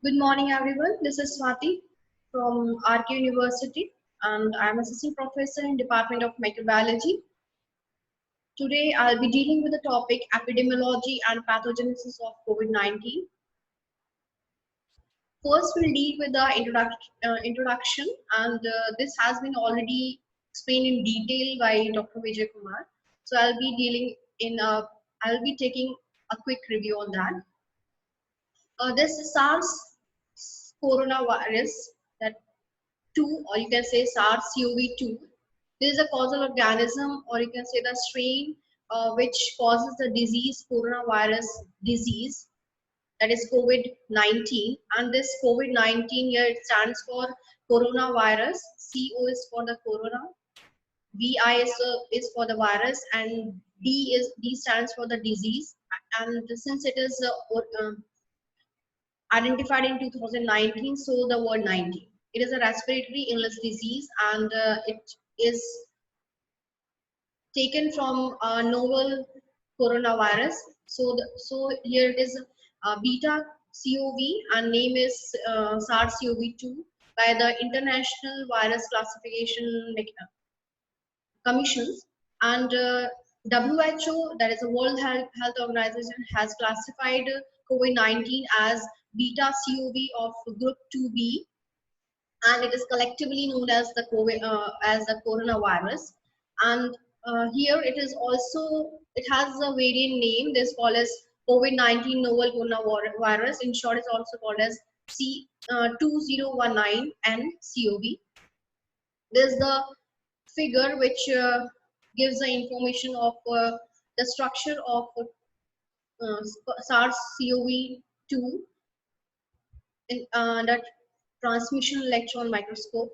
Good morning, everyone. This is Swati from RK University, and I'm assistant professor in Department of Microbiology. Today, I'll be dealing with the topic epidemiology and pathogenesis of COVID-19. First, we'll deal with the introduction, and this has been already explained in detail by Dr. Vijay Kumar. So, I'll be taking a quick review on that. This SARS coronavirus, that 2, or you can say SARS-CoV-2. This is a causal organism, or you can say the strain which causes the disease, coronavirus disease, that is COVID-19. And this COVID-19 here, it stands for coronavirus. CO is for the corona, VI is for the virus, and D stands for the disease. And since it is identified in 2019, so the word 19. It is a respiratory illness disease, and it is taken from novel coronavirus. So here it is beta CoV, and name is SARS-CoV-2 by the International Virus Classification Commissions, and WHO, that is the World Health Organization, has classified COVID-19 as beta CoV of group 2B, and it is collectively known as the coronavirus. And here it has a variant name. This called as COVID-19 novel coronavirus. In short, it's also called as C2019 nCoV. There's the figure which gives the information of the structure of SARS-CoV-2 in that transmission electron microscope.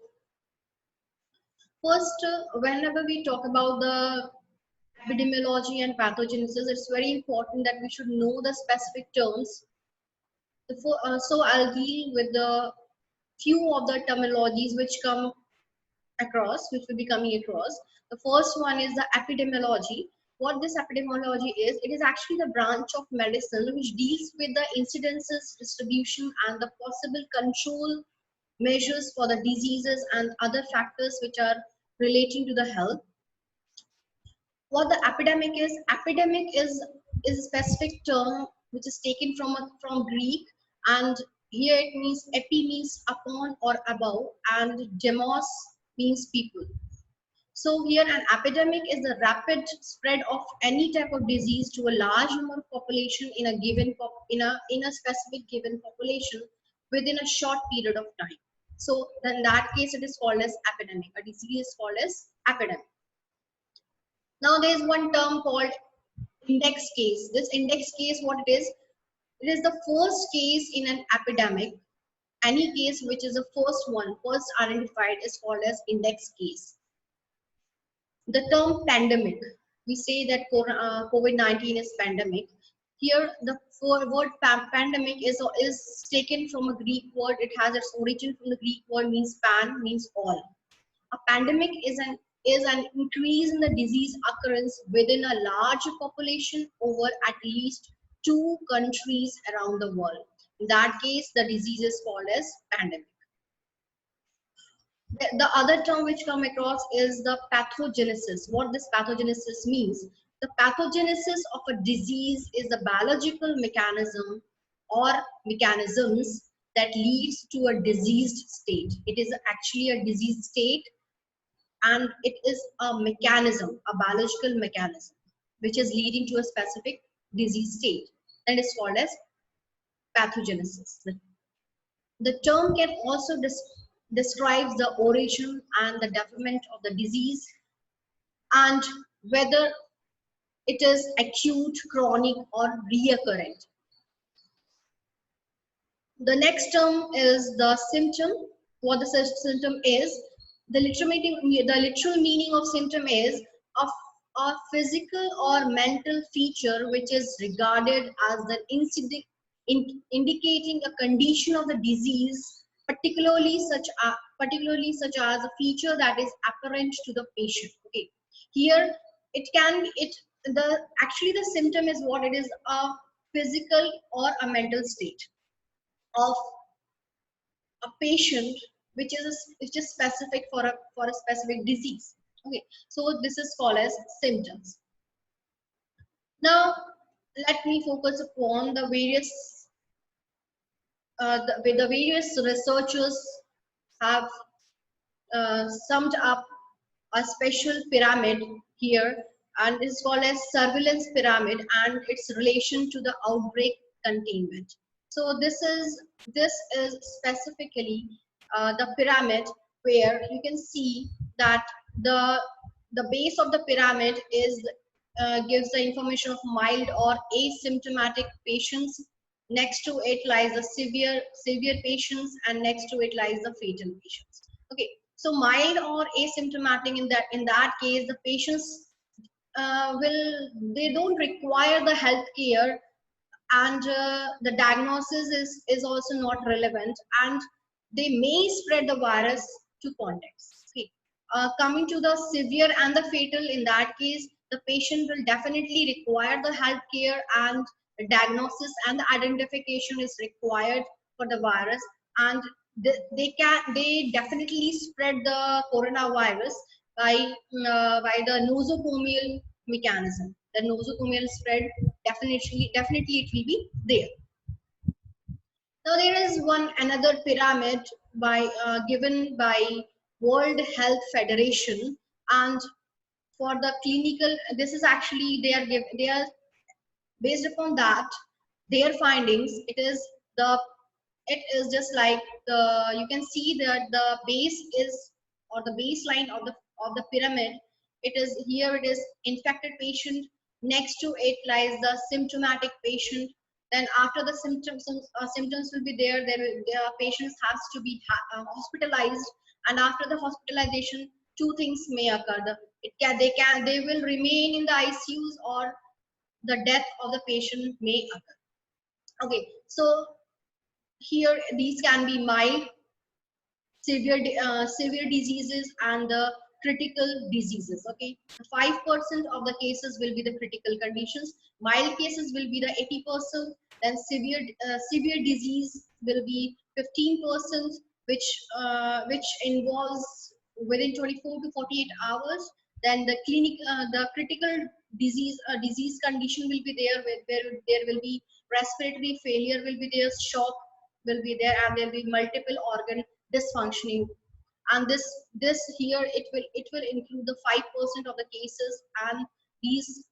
First, whenever we talk about the epidemiology and pathogenesis, it's very important that we should know the specific terms. So I'll deal with the few of the terminologies which which will be coming across. The first one is the epidemiology. What this epidemiology is, it is actually the branch of medicine which deals with the incidences, distribution, and the possible control measures for the diseases and other factors which are relating to the health. What the epidemic is a specific term which is taken from Greek, and here it means epi means upon or above, and demos means people. So here an epidemic is the rapid spread of any type of disease to a large number of population in a given in a specific given population within a short period of time. So in that case, it is called as epidemic. A disease is called as epidemic. Now there is one term called index case. This index case, what it is the first case in an epidemic. Any case which is the first identified is called as index case. The term pandemic, we say that COVID-19 is pandemic. Here the word pandemic is taken from a Greek word. It has its origin from the Greek word means pan, means all. A pandemic is an increase in the disease occurrence within a large population over at least 2 countries around the world. In that case, the disease is called as pandemic. The other term which come across is the pathogenesis. What this pathogenesis means? The pathogenesis of a disease is the biological mechanism or mechanisms that leads to a diseased state. It is actually a disease state, and it is a mechanism, a biological mechanism, which is leading to a specific disease state, and is called as pathogenesis. The term can also describe the origin and the development of the disease, and whether it is acute, chronic, or recurrent. The next term is the symptom. What the symptom is, the literal meaning of symptom is a physical or mental feature which is regarded as the indicating a condition of the disease, particularly such as a feature that is apparent to the patient. Okay, here the symptom is what it is, a physical or a mental state of a patient which is specific for a specific disease. Okay, so this is called as symptoms. Now let me focus upon the various researchers have summed up a special pyramid here, and is called as surveillance pyramid and its relation to the outbreak containment. So this is specifically the pyramid, where you can see that the base of the pyramid is gives the information of mild or asymptomatic patients. Next to it lies the severe patients, and next to it lies the fatal patients. Okay, so mild or asymptomatic, in that case, the patients will they don't require the health care, and the diagnosis is also not relevant, and they may spread the virus to contacts. Okay. Coming to the severe and the fatal, in that case, the patient will definitely require the health care, and the diagnosis and the identification is required for the virus, and they definitely spread the coronavirus by the nosocomial mechanism. The nosocomial spread, definitely it will be there. Now there is one another pyramid given by World Health Federation, and for the clinical, this is actually they are based upon that their findings. It is just like the you can see that the base is, or the baseline of the pyramid. It is here, it is infected patient. Next to it lies the symptomatic patient. Then after the symptoms will be the patients has to be hospitalized, and after the hospitalization, two things may occur. They will remain in the ICUs, or the death of the patient may occur. Okay, so here these can be mild, severe diseases, and the critical diseases. Okay, 5% of the cases will be the critical conditions. Mild cases will be the 80%. Then severe disease will be 15%, which involves within 24 to 48 hours. Then the critical disease condition will be there, where there will be respiratory failure will be there, shock will be there, and there will be multiple organ dysfunctioning. And this here, it will include the 5% of the cases, and these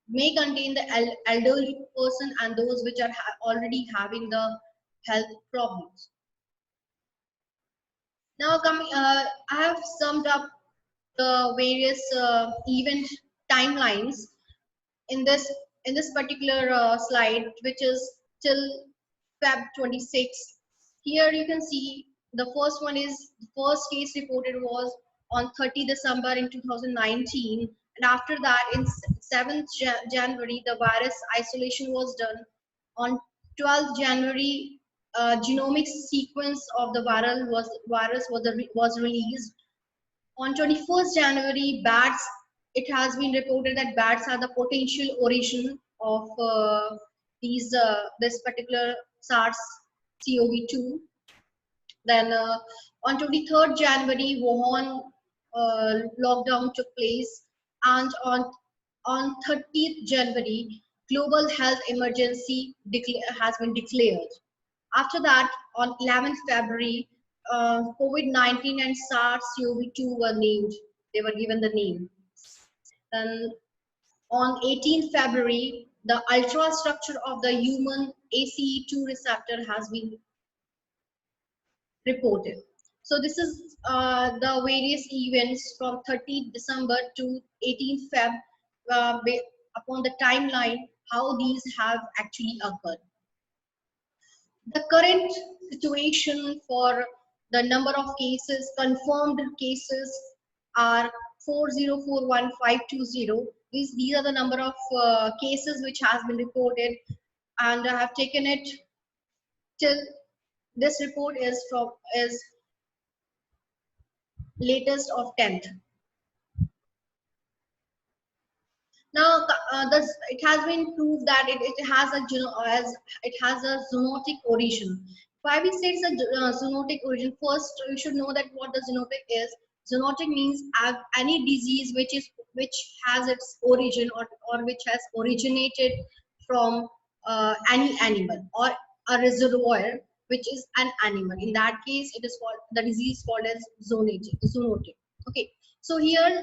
may contain the elderly person and those which are already having the health problems. Now coming, I have summed up the various event timelines in this particular slide, which is till Feb 26. Here you can see the first one is the first case reported was on 30 December in 2019, and after that in 7th January the virus isolation was done. On 12th January, genomic sequence of the virus was released. On 21st January, bats, it has been reported that bats are the potential origin of this particular SARS-CoV-2. Then on 23rd January, Wuhan lockdown took place, and on 30th January, global health emergency has been declared. After that, on 11th February, COVID-19 and SARS-CoV-2 were named. They were given the name. And on 18th February, the ultrastructure of the human ACE2 receptor has been reported. So this is the various events from 30th December to 18th Feb, upon the timeline, how these have actually occurred. The current situation for the number of cases, confirmed cases, are 4041520. These are the number of cases which has been reported, and I have taken it till this report is latest of 10th. Now, it has been proved that it has a zoonotic origin. Why we say it's a zoonotic origin? First, you should know that what the zoonotic is. Zoonotic means any disease which has its origin or which has originated from any animal or a reservoir which is an animal. In that case, it is called the disease called as zoonotic. Okay, so here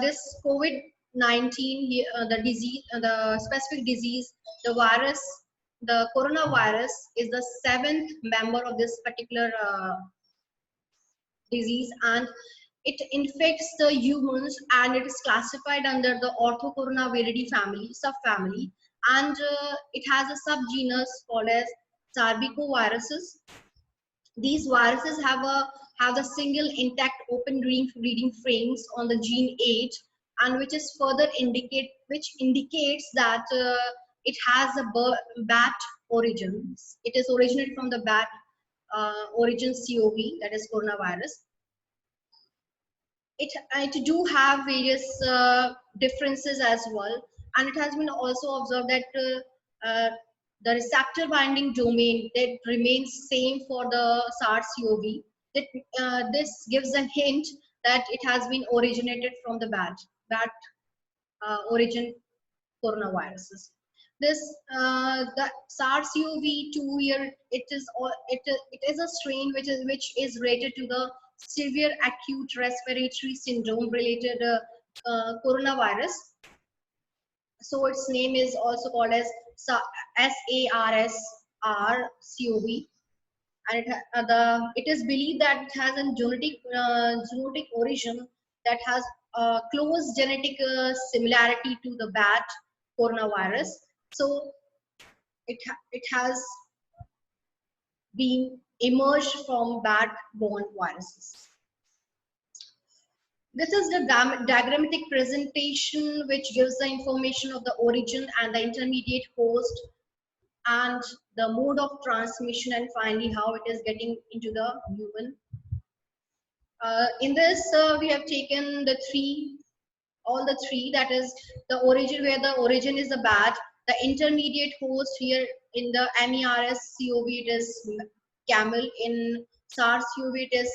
this COVID-19, the disease, the specific disease, the virus, the coronavirus is the seventh member of this particular disease, and it infects the humans, and it is classified under the orthocoronaviridi family subfamily, and it has a subgenus called as sarbecoviruses. These viruses have a single intact open reading frames on the gene 8, and which indicates that it has a bat origin. It is originated from the bat origin COV, that is coronavirus. It do have various differences as well, and it has been also observed that the receptor binding domain that remains same for the SARS-CoV. That this gives a hint that it has been originated from the bat origin coronaviruses. This the SARS-CoV-2 here, it is a strain which is related to the severe acute respiratory syndrome related coronavirus. So its name is also called as SARS-CoV, and it is believed that it has a zoonotic origin that has close genetic similarity to the bat coronavirus. So it has been emerged from bat-borne viruses. This is the diagrammatic presentation which gives the information of the origin and the intermediate host and the mode of transmission, and finally how it is getting into the human. In this, we have taken all the three, that is the origin, where the origin is the bat, the intermediate host here in the MERS-CoV, it is camel, in SARS-CoV it is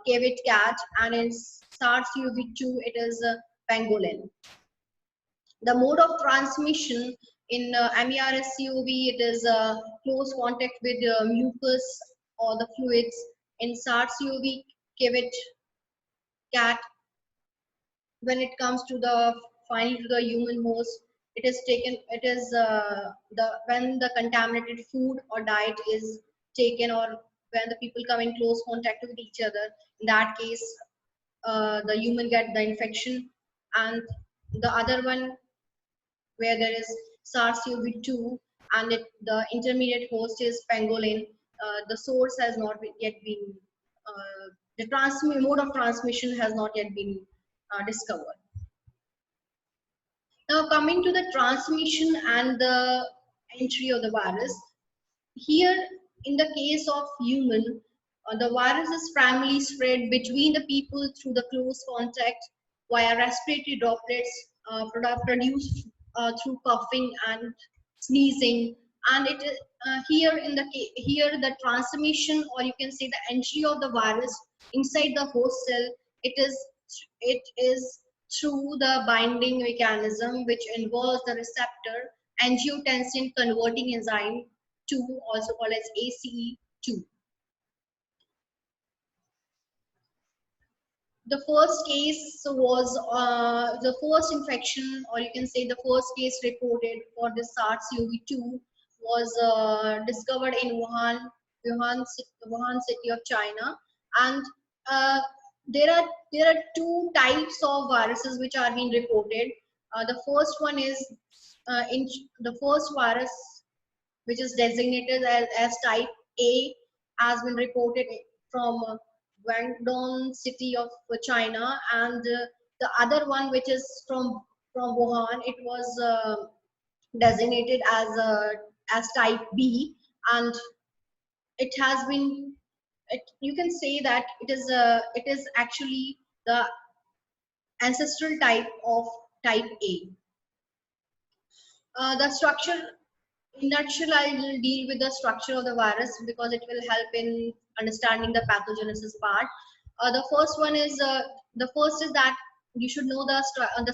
civet cat, and in SARS-CoV-2 it is pangolin. The mode of transmission in MERS-CoV, it is close contact with mucus or the fluids. In SARS-CoV civet cat, when it comes to the finally to the human host, it is taken, it is the when the contaminated food or diet is taken, or when the people come in close contact with each other, in that case the human get the infection. And the other one, where there is SARS-CoV-2 and the intermediate host is pangolin, the source has not yet been the mode of transmission has not yet been discovered. Now coming to the transmission and the entry of the virus, here in the case of human, the virus is primarily spread between the people through the close contact via respiratory droplets produced through coughing and sneezing. And it is here the transmission, or you can say the entry of the virus inside the host cell, it is through the binding mechanism which involves the receptor angiotensin converting enzyme 2, also called as ACE2. The first case was the first infection, or you can say the first case reported for the SARS-CoV-2 was discovered in Wuhan city of China. And uh, there are two types of viruses which are being reported. The first one is the first virus, which is designated as type A, has been reported from Guangdong city of China, and the other one, which is from Wuhan, it was designated as type B, and it has been you can say that it is actually the ancestral type of type A. The structure In nutshell, I will deal with the structure of the virus because it will help in understanding the pathogenesis part. The first is that you should know the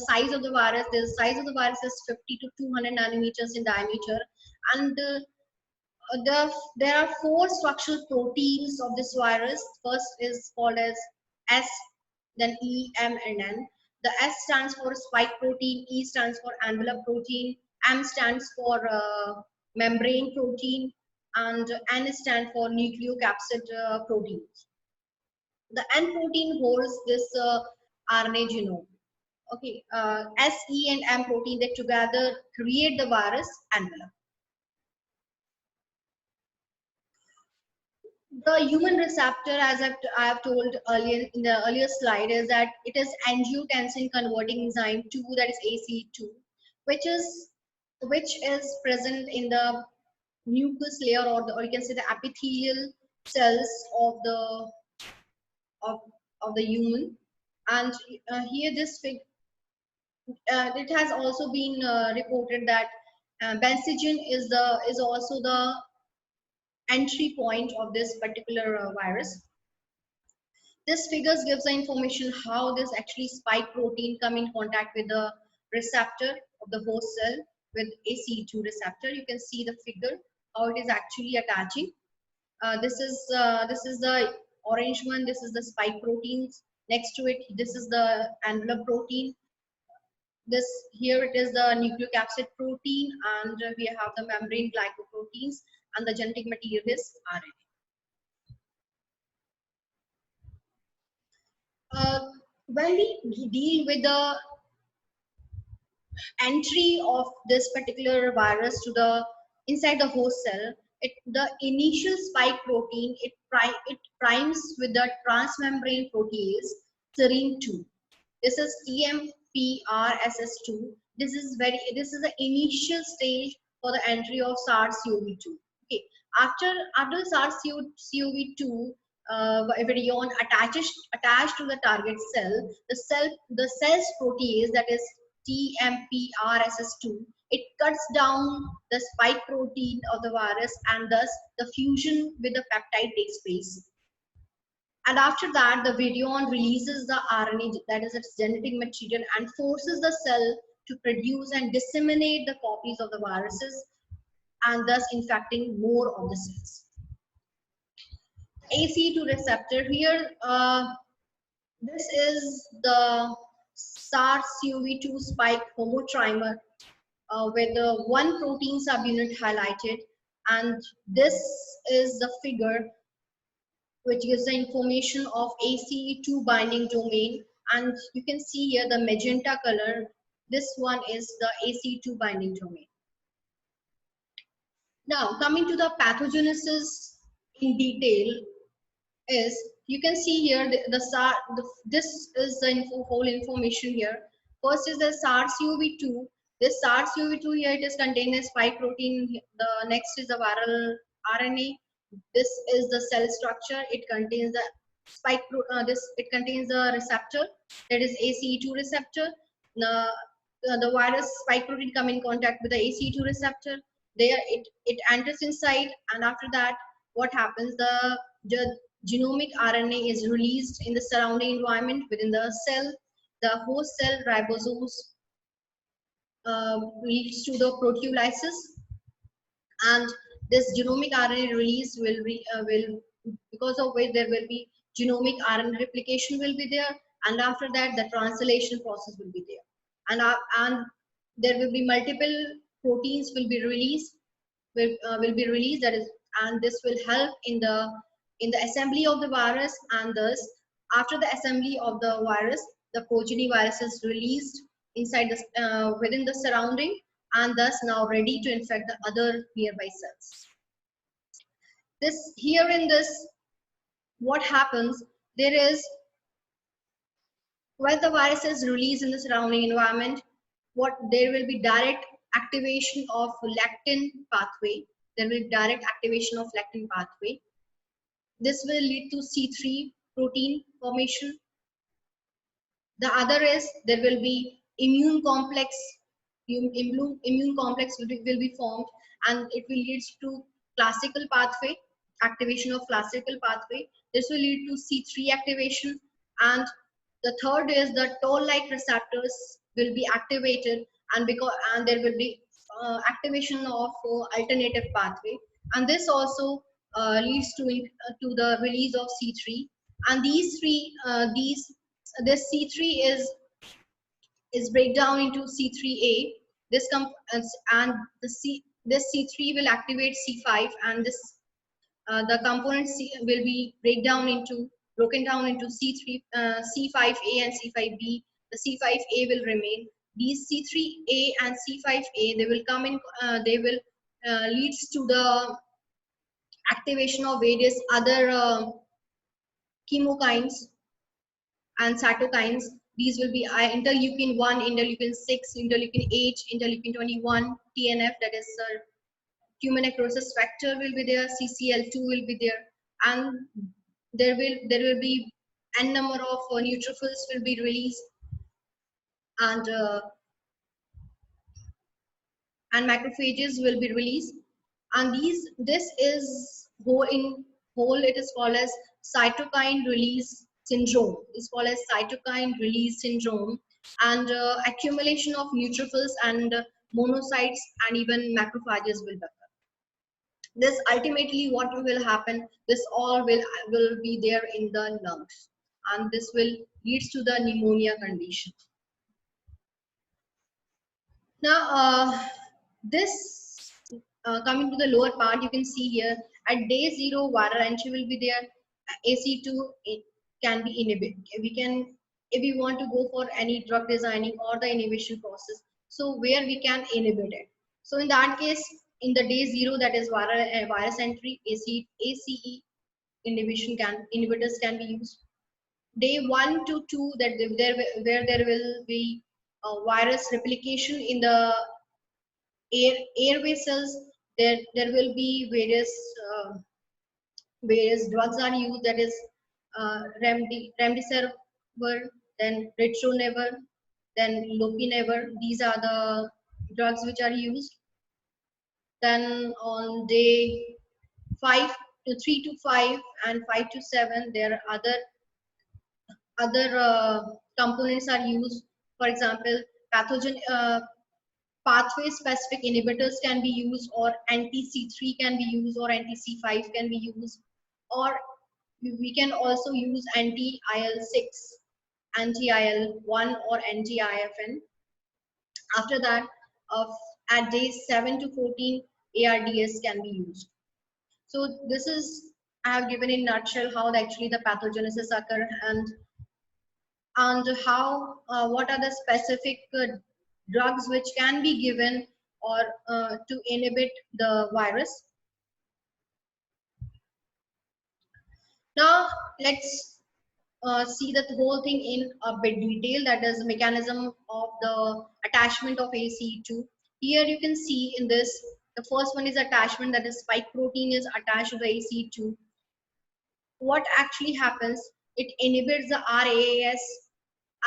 size of the virus. The size of the virus is 50 to 200 nanometers in diameter, and there are four structural proteins of this virus. First is called as S, then E, M, and N. The S stands for spike protein, E stands for envelope protein, M stands for membrane protein, and N stands for nucleocapsid protein. The N protein holds this RNA genome. Okay, S, E, and M protein, they together create the virus envelope. The human receptor, as I have told earlier in the earlier slide, is that it is angiotensin converting enzyme 2, that is ACE2, which is present in the mucus layer, or you can say the epithelial cells of of, of the human. And here it has also been reported that benzogen is also the entry point of this particular virus. This figures gives the information how this actually spike protein come in contact with the receptor of the host cell with ACE2 receptor. You can see the figure how it is actually attaching. This is the orange one. This is the spike proteins. Next to it, this is the envelope protein. This here it is the nucleocapsid protein, and we have the membrane glycoproteins, and the genetic material is RNA. When we deal with the entry of this particular virus to the inside the host cell, the initial spike protein, it primes with the transmembrane protease serine 2. This is TMPRSS2. This is the initial stage for the entry of SARS-CoV-2. Okay, after SARS-CoV-2 virion attached to the target cell, the cell's protease, that is TMPRSS2, it cuts down the spike protein of the virus, and thus the fusion with the peptide takes place. And after that, the virion releases the RNA, that is its genetic material, and forces the cell to produce and disseminate the copies of the viruses, and thus infecting more of the cells. ACE2 receptor here, this is the SARS-CoV-2 spike homotrimer with the one protein subunit highlighted, and this is the figure which gives the information of ACE2 binding domain, and you can see here the magenta color. This one is the ACE2 binding domain. Now coming to the pathogenesis in detail, is you can see here this is the whole information here. First is the SARS-CoV-2. This SARS-CoV-2 here, it is contained as spike protein. The next is the viral RNA. This is the cell structure. It contains the it contains the receptor, that is ACE2 receptor. The virus spike protein come in contact with the ACE2 receptor. There it enters inside, and after that, what happens? The genomic RNA is released in the surrounding environment within the cell. The host cell ribosomes leads to the proteolysis, and this genomic RNA release will, because of which there will be genomic RNA replication will be there, and after that the translation process will be there, and there will be multiple proteins will be released, that is, and this will help in the assembly of the virus, and thus after the assembly of the virus, the progeny virus is released inside within the surrounding, and thus now ready to infect the other nearby cells. What happens, there is, when the virus is released in the surrounding environment, there will be direct activation of lectin pathway. There will be direct activation of lectin pathway. This will lead to C3 protein formation. The other is there will be immune complex will be formed, and it will lead to classical pathway, activation of classical pathway. This will lead to C3 activation, and the third is the toll-like receptors will be activated, and there will be activation of alternative pathway, and this also leads to the release of C3. And these three this C3 is breakdown into C3A. This and this C3 will activate C5, and this the components will be broken down into C5A and C5B. The C5A will remain. These C3A and C5A, they will come in. They will leads to the activation of various other chemokines and cytokines. These will be interleukin 1, interleukin 6, interleukin 8, interleukin 21, TNF, that is tumor necrosis factor will be there, CCL2 will be there, and there will be n number of neutrophils will be released, and macrophages will be released, and this is whole it is called as cytokine release syndrome. It's called as cytokine release syndrome, and accumulation of neutrophils and monocytes and even macrophages will occur. This ultimately what will happen, this all will be there in the lungs, and this will leads to the pneumonia condition. Now this coming to the lower part, you can see here at day 0 viral entry will be there. AC2 can be inhibited. We can, if we want to go for any drug designing or the inhibition process, so where we can inhibit it. So in that case, in the day 0, that is viral virus entry, ACE inhibitors can be used. Day 1 to 2, that where there will be virus replication in the airway cells, there will be various drugs are used, that is remdesivir, then ritonavir, then lopinavir. These are the drugs which are used. Then on day 5 to 3 to 5 and 5 to 7, there are other components are used. For example, pathogen pathway specific inhibitors can be used, or anti-C3 can be used, or anti-C5 can be used, or we can also use anti-IL-6, anti-IL-1, or anti-IFN. After that, at days 7 to 14, ARDS can be used. So this is, I have given in nutshell how actually the pathogenesis occur, and how what are the specific drugs which can be given or to inhibit the virus. Now let's see the whole thing in a bit detail, that is mechanism of the attachment of ACE2. Here you can see in this, the first one is attachment, that is spike protein is attached to the ACE2. What actually happens, it inhibits the RAAS,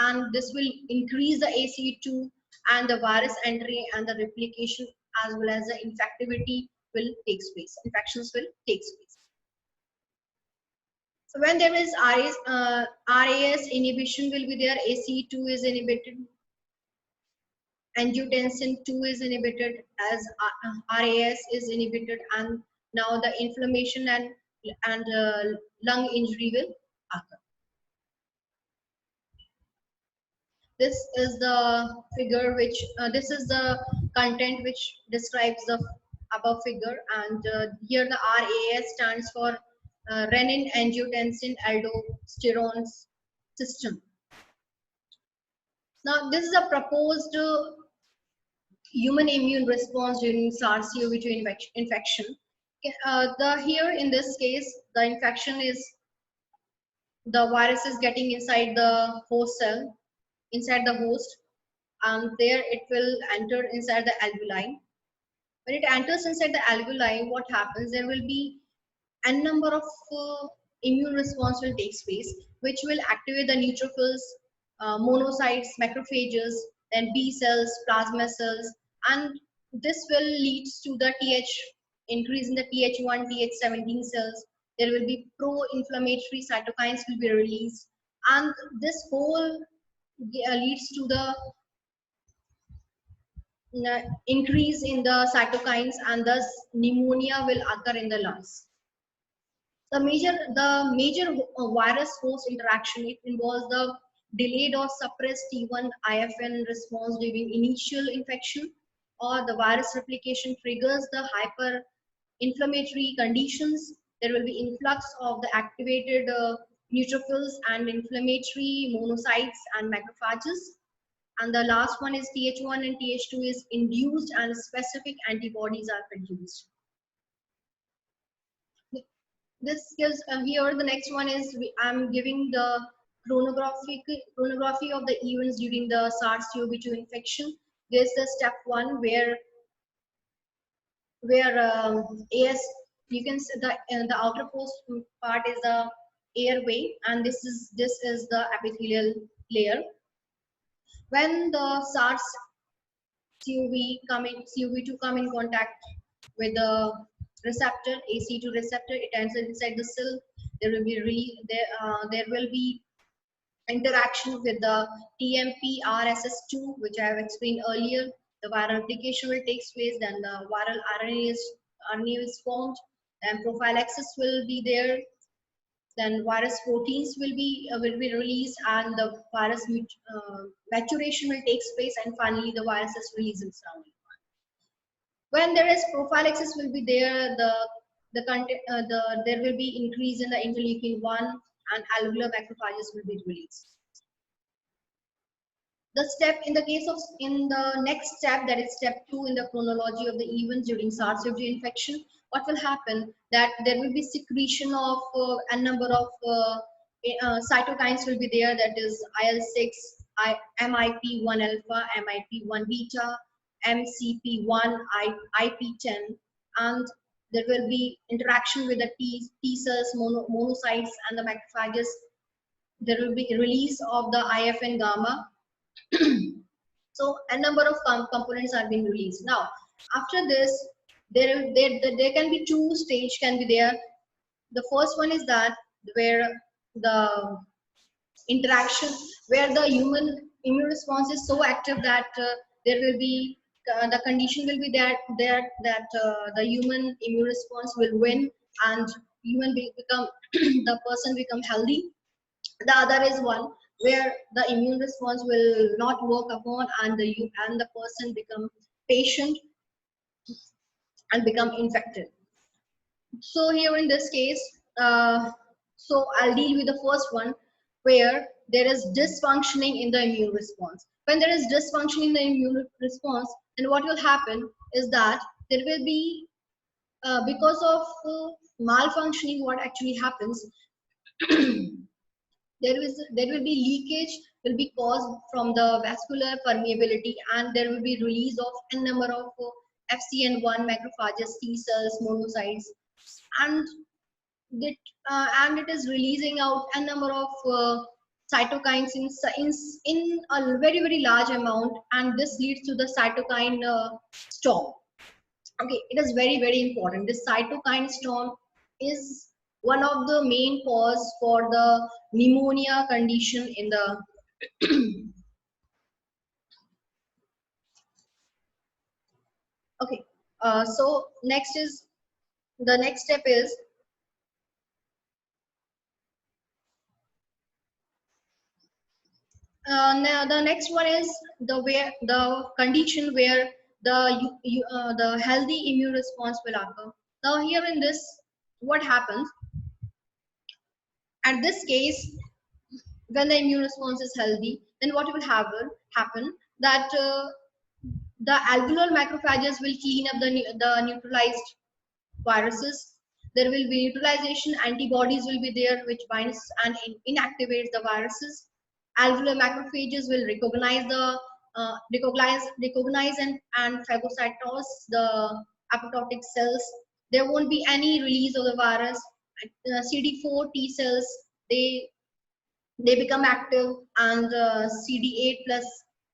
and this will increase the ACE2, and the virus entry and the replication as well as the infectivity will take place. Infections will take place. So when there is RAS inhibition will be there, ACE2 is inhibited, angiotensin 2 is inhibited, as RAS is inhibited, and now the inflammation and lung injury will occur. This is the figure which this is the content which describes the above figure, and here the RAS stands for renin angiotensin aldosterone system. Now this is a proposed human immune response during SARS-CoV-2 infection. Here in this case, the infection is, the virus is getting inside the host cell, inside the host, and there it will enter inside the alveoli. When it enters inside the alveoli, what happens, there will be n number of immune response will take place, which will activate the neutrophils, monocytes, macrophages, then B cells, plasma cells, and this will lead to the increase in the Th1, Th17 cells. There will be pro-inflammatory cytokines will be released, and this whole leads to the increase in the cytokines, and thus pneumonia will occur in the lungs. The major virus host interaction, it involves the delayed or suppressed T1 IFN response during initial infection, or the virus replication triggers the hyper-inflammatory conditions. There will be influx of the activated neutrophils and inflammatory monocytes and macrophages. And the last one is Th1 and Th2 is induced and specific antibodies are produced. This gives here the next one is I'm giving the chronography of the events during the SARS-CoV-2 infection. There's the step one where AS, you can see the outermost part is the airway, and this is the epithelial layer. When the SARS-CoV-2 come in contact with the receptor, ACE2 receptor, it enters inside the cell. There will be there will be interaction with the TMP-RSS2, which I have explained earlier. The viral replication will take place, then the viral RNA is formed, and prophylaxis will be there. Then virus proteins will be released, and the virus maturation will take place, and finally the virus is released in surrounding. When there is prophylaxis will be there, there will be increase in the interleukin-1 and alveolar macrophages will be released. In the next step, that is step 2 in the chronology of the events during SARS-CoV-2 infection, what will happen that there will be secretion of a number of cytokines will be there, that is IL-6, MIP-1 alpha, MIP-1 beta, MCP-1, IP-10, and there will be interaction with the T cells, monocytes, and the macrophages. There will be release of the IFN gamma. So a number of components are being released. Now, after this, there can be two stages can be there. The first one is that where the interaction, where the human immune response is so active that there will be the condition will be that the human immune response will win and the person become healthy. The other is one where the immune response will not work upon, and the person become patient and become infected. So here in this case, so I'll deal with the first one where there is dysfunctioning in the immune response. When there is dysfunctioning in the immune response, then what will happen is that there will be because of malfunctioning, what actually happens, there will be leakage will be caused from the vascular permeability, and there will be release of a number of FCN1 macrophages, T cells, monocytes, and it is releasing out a number of cytokines in a very very large amount, and this leads to the cytokine storm. Okay, it is very very important. This cytokine storm is one of the main cause for the pneumonia condition in the okay. So the next step is now the next one is the condition where the healthy immune response will occur. Now here in this, what happens at this case, when the immune response is healthy, then what will happen that the alveolar macrophages will clean up the neutralized viruses. There will be neutralization, antibodies will be there which binds and inactivates the viruses. Alveolar macrophages will recognize and phagocytose the apoptotic cells. There won't be any release of the virus. CD4 T cells, they become active, and CD8 plus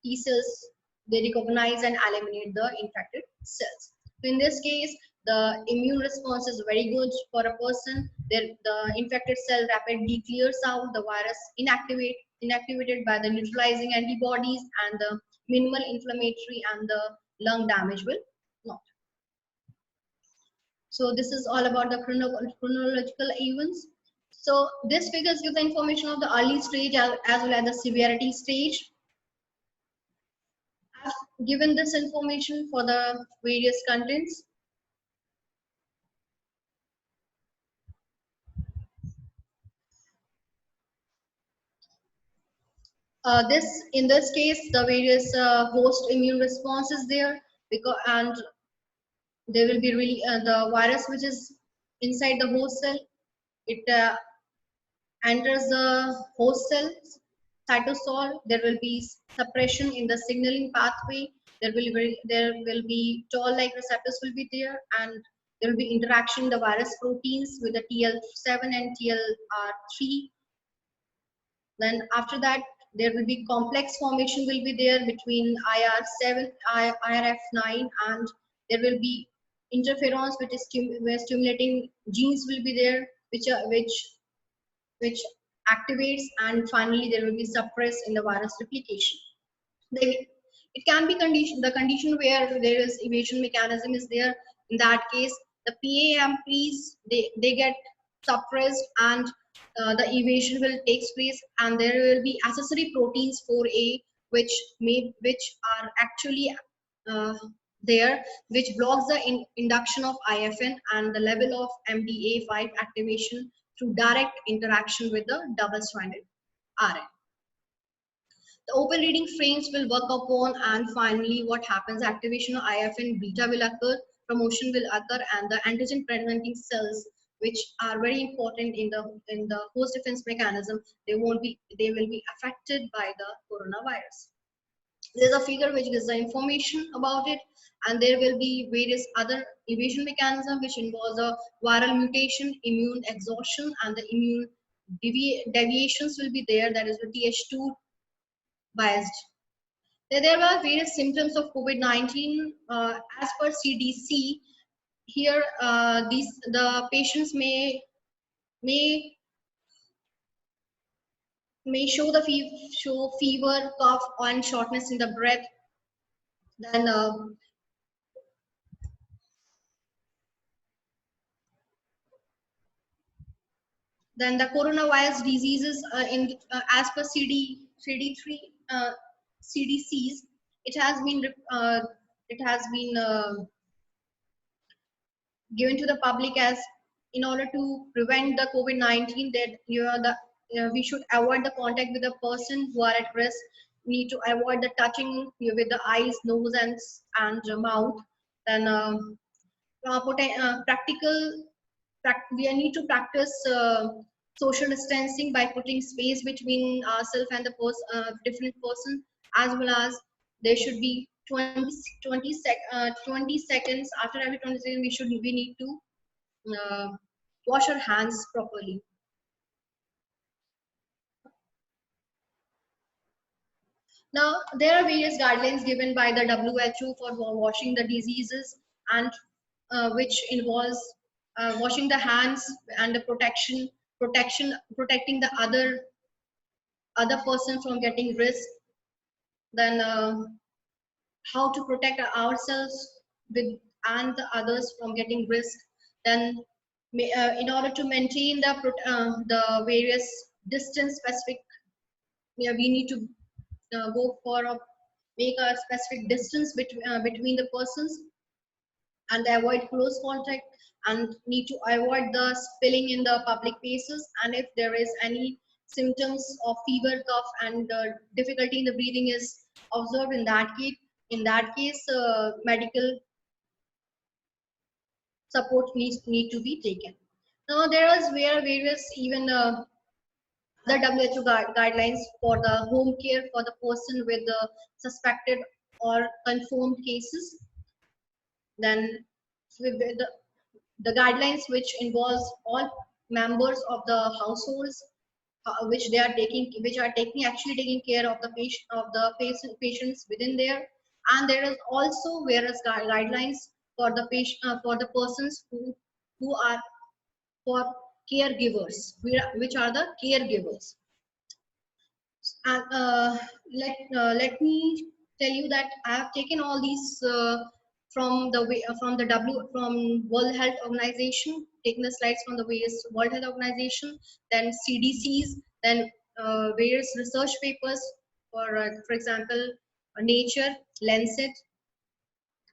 T cells they recognize and eliminate the infected cells. So in this case, the immune response is very good for a person. The infected cell rapidly clears out, the virus inactivated by the neutralizing antibodies, and the minimal inflammatory and the lung damage will not. So this is all about the chronological events. So this figures give the information of the early stage as well as the severity stage. I've given this information for the various contents. This in this case, the various host immune responses there, because and there will be really the virus which is inside the host cell. It enters the host cell cytosol. There will be suppression in the signaling pathway. There will be toll-like receptors will be there, and there will be interaction the virus proteins with the TL7 and TLR3. Then after that, there will be complex formation will be there between IR7, IRF9, and there will be interferons which is where stimulating genes will be there, which activates, and finally there will be suppressed in the virus replication. It can be the condition where there is evasion mechanism is there. In that case, the PAMPs they get suppressed, and the evasion will takes place, and there will be accessory proteins 4A which are actually uh, there, which blocks the induction of IFN and the level of MDA5 activation through direct interaction with the double-stranded RNA. The open reading frames will work upon, and finally what happens, activation of IFN beta will occur, promotion will occur, and the antigen presenting cells, which are very important in the host defense mechanism, they will be affected by the coronavirus. There's a figure which gives the information about it, and there will be various other evasion mechanism which involves a viral mutation, immune exhaustion, and the immune deviations will be there, that is the Th2 biased. There were various symptoms of COVID-19 as per CDC. Here, the patients may show show fever, cough, and shortness in the breath. Then the coronavirus diseases as per CD3 CDCs, it has been given to the public as, in order to prevent the COVID-19, that we should avoid the contact with the person who are at risk. We need to avoid the touching with the eyes, nose, and mouth. Then practical we need to practice social distancing by putting space between ourselves and the different person, as well as there should be 20 seconds after every 20 seconds we need to uh, wash our hands properly. Now there are various guidelines given by the WHO for washing the diseases, and which involves washing the hands and the protecting the other person from getting risk. Then how to protect ourselves with and the others from getting risk. Then in order to maintain the various distance specific, yeah, we need to go for make a specific distance between the persons, and avoid close contact, and need to avoid the spilling in the public places. And if there is any symptoms of fever, cough, and difficulty in the breathing is observed, in that case medical support need to be taken. Now there is various even other WHO guidelines for the home care for the person with the suspected or confirmed cases. Then with the guidelines which involves all members of the households, which are taking actually taking care of the patients within there. And there is also various guidelines for the patient, for the persons who are for caregivers, which are the caregivers. And let me tell you that I have taken all these from the from World Health Organization, taken the slides from the various World Health Organization, then CDCs, then various research papers for example, Nature, Lancet,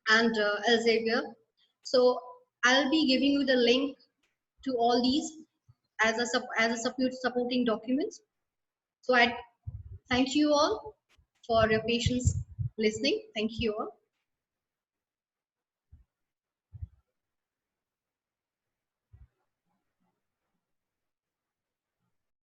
and Elsevier. So I'll be giving you the link to all these as a supporting documents. So I thank you all for your patience listening. Thank you all.